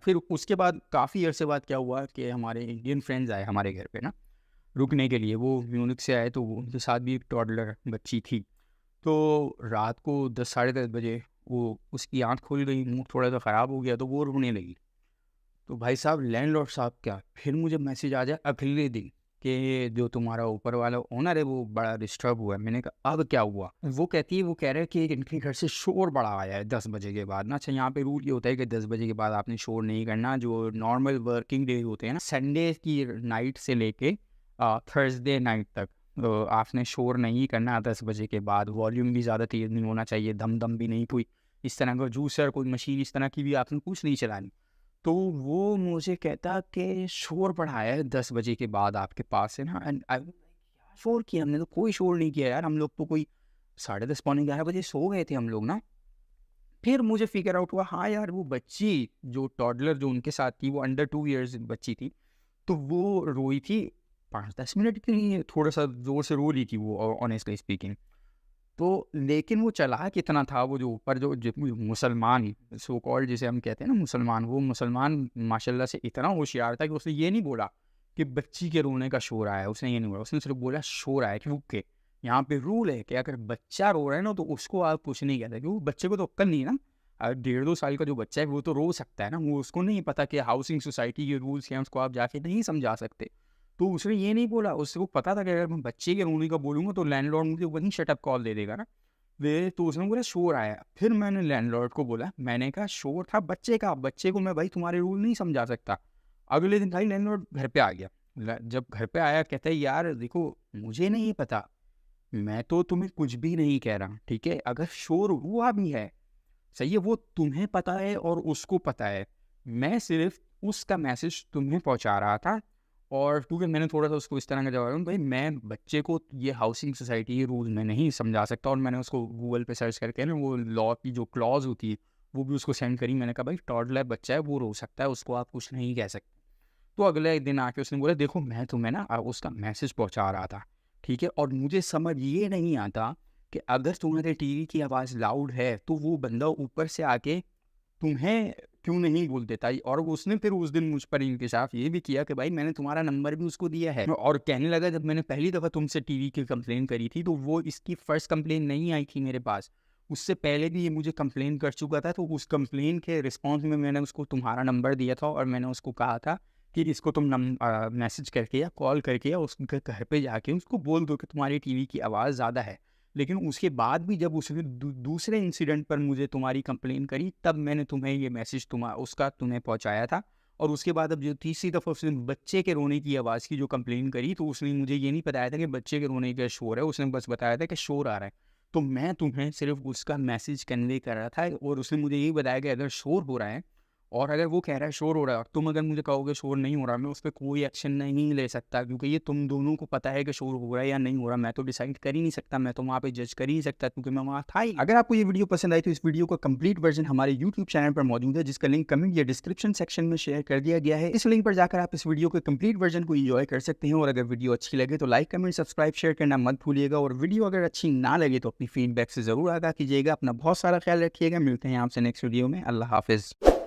फिर उसके बाद काफ़ी अरसे बाद क्या हुआ कि हमारे इंडियन फ्रेंड्स आए हमारे घर पे ना रुकने के लिए। वो म्यूनिख से आए तो उनके साथ भी एक टॉडलर बच्ची थी। तो रात को 10 साढ़े 10 बजे वो उसकी आँख खुल गई, मुँह थोड़ा-सा ख़राब हो गया तो वो रोने लगी। तो भाई साहब लैंडलॉर्ड साहब क्या, फिर मुझे मैसेज आ जाए अगले दिन कि जो तुम्हारा ऊपर वाला ओनर है वो बड़ा डिस्टर्ब हुआ है। मैंने कहा अब क्या हुआ? वो कहती है, वो कह रहा है कि इनके घर से शोर बड़ा आया है 10 बजे के बाद ना। अच्छा, यहाँ पे रूल ये होता है कि 10 बजे के बाद आपने शोर नहीं करना। जो नॉर्मल वर्किंग डे होते हैं ना, संडे की नाइट से लेके थर्सडे नाइट तक आपने शोर नहीं करना 10 बजे के बाद। वॉल्यूम भी ज़्यादा तेज़ नहीं होना चाहिए, दम-दम भी नहीं, कोई इस तरह का जूसर, कोई मशीन इस तरह की भी आपने कुछ नहीं चलानी। तो वो मुझे कहता कि शोर बढ़ाया है 10 बजे के बाद आपके पास से ना। एंड आई क्या शोर किया? हमने तो कोई शोर नहीं किया यार, हम लोग तो कोई साढ़े 10 पौने 11 बजे सो गए थे हम लोग ना। फिर मुझे फिगर आउट हुआ, हाँ यार वो बच्ची जो टॉडलर जो उनके साथ थी वो अंडर 2 इयर्स बच्ची थी। तो वो रोई थी 5-10 मिनट के लिए, थोड़ा-सा ज़ोर से रो रही थी वो ऑनेस्टली स्पीकिंग। तो लेकिन वो चालाक इतना था, वो जो ऊपर जो मुसलमान सो कॉल्ड जिसे हम कहते हैं ना मुसलमान, वो मुसलमान माशाल्लाह से इतना होशियार था कि उसने ये नहीं बोला कि बच्ची के रोने का शोर आया है, उसने ये नहीं बोला। उसने सिर्फ़ बोला शोर आया है कि ओके, यहाँ पे रूल है कि अगर बच्चा रो रहा है ना तो उसको आप कुछ नहीं कहते, क्योंकि बच्चे को तो अक्ल नहीं है ना। 1.5-2 साल का जो बच्चा है वो तो रो सकता है ना, वो उसको नहीं पता कि हाउसिंग सोसाइटी के रूल्स हैं, उसको आप जाके नहीं समझा सकते। तो उसने ये नहीं बोला, उसको पता था कि अगर मैं बच्चे के रोने का बोलूँगा तो लैंडलॉर्ड मुझे वहीं शट अप कॉल दे देगा ना। वे तो उसने बोला शोर आया। फिर मैंने लैंडलॉर्ड को बोला, मैंने कहा शोर था बच्चे का, बच्चे को मैं भाई तुम्हारे रूल नहीं समझा सकता। अगले दिन भाई लैंडलॉर्ड घर पे आ गया। जब घर पे आया कहता है यार देखो, मुझे नहीं पता, मैं तो तुम्हें कुछ भी नहीं कह रहा, ठीक है? अगर शोर हुआ भी है, सही है, वो तुम्हें पता है और उसको पता है। मैं सिर्फ़ उसका मैसेज तुम्हें पहुँचा रहा था। और क्योंकि मैंने थोड़ा-सा उसको इस तरह का जवाब दिया, भाई मैं बच्चे को ये हाउसिंग सोसाइटी के रूल में नहीं समझा सकता। और मैंने उसको गूगल पे सर्च करके ना वो लॉ की जो क्लॉज़ होती है, वो भी उसको सेंड करी। मैंने कहा भाई टॉडलर बच्चा है, वो रो सकता है, उसको आप कुछ नहीं कह सकते। तो अगले दिन आके उसने बोला देखो मैं तुम्हें ना उसका मैसेज पहुँचा रहा था, ठीक है? और मुझे समझ ये नहीं आता कि अगर तुम्हारे टीवी की आवाज़ लाउड है, तो वो बंदा ऊपर से आके तुम्हें क्यों नहीं बोल देता? और उसने फिर उस दिन मुझ पर इंकशाफ़ ये भी किया कि भाई मैंने तुम्हारा नंबर भी उसको दिया है। और कहने लगा जब मैंने पहली दफ़ा तुमसे टीवी की कंप्लेन करी थी, तो वो इसकी फर्स्ट कंप्लेन नहीं आई थी मेरे पास। उससे पहले भी ये मुझे कंप्लेन कर चुका था, तो उस कंप्लेन के रिस्पॉन्स में मैंने उसको तुम्हारा नंबर दिया था और मैंने उसको कहा था कि इसको तुम मैसेज करके या कॉल करके या उसके घर पे जाके उसको बोल दो कि तुम्हारी टीवी की आवाज़ ज़्यादा है। लेकिन उसके बाद भी जब उसने दूसरे इंसिडेंट पर मुझे तुम्हारी कंप्लेन करी, तब मैंने तुम्हें ये मैसेज उसका तुम्हें पहुँचाया था। और उसके बाद अब जो तीसरी दफ़ा उसने बच्चे के रोने की आवाज़ की जो कंप्लेन करी, तो उसने मुझे ये नहीं बताया था कि बच्चे के रोने का शोर है, उसने बस बताया था कि शोर आ रहा है। तो मैं तुम्हें सिर्फ़ उसका मैसेज कन्वे कर रहा था और उसने मुझे यही बताया कि अगर शोर हो रहा है और अगर वो कह रहा है शोर हो रहा है और तुम अगर मुझे कहोगे शोर नहीं हो रहा, मैं उस पे कोई एक्शन नहीं ले सकता, क्योंकि ये तुम दोनों को पता है कि शोर हो रहा है या नहीं हो रहा। मैं तो डिसाइड कर ही नहीं सकता, मैं तो वहाँ पे जज कर ही नहीं सकता क्योंकि मैं वहाँ था ही। अगर आपको ये वीडियो पसंद आई तो इस वीडियो का कंप्लीट वर्जन हमारे यूट्यूब चैनल पर मौजूद है, जिसका लिंक कमेंट या डिस्क्रिप्शन सेक्शन में शेयर कर दिया गया है। इस लिंक पर जाकर आप इस वीडियो के कंप्लीट वर्जन को एंजॉय कर सकते हैं। और अगर वीडियो अच्छी लगे तो लाइक कमेंट सब्सक्राइब शेयर करना मत भूलिएगा। और वीडियो अगर अच्छी ना लगे तो अपनी फीडबैक से ज़रूर आगाह कीजिएगा। अपना बहुत सारा ख्याल रखिएगा। मिलते हैं आपसे नेक्स्ट वीडियो में। अल्लाह हाफिज़।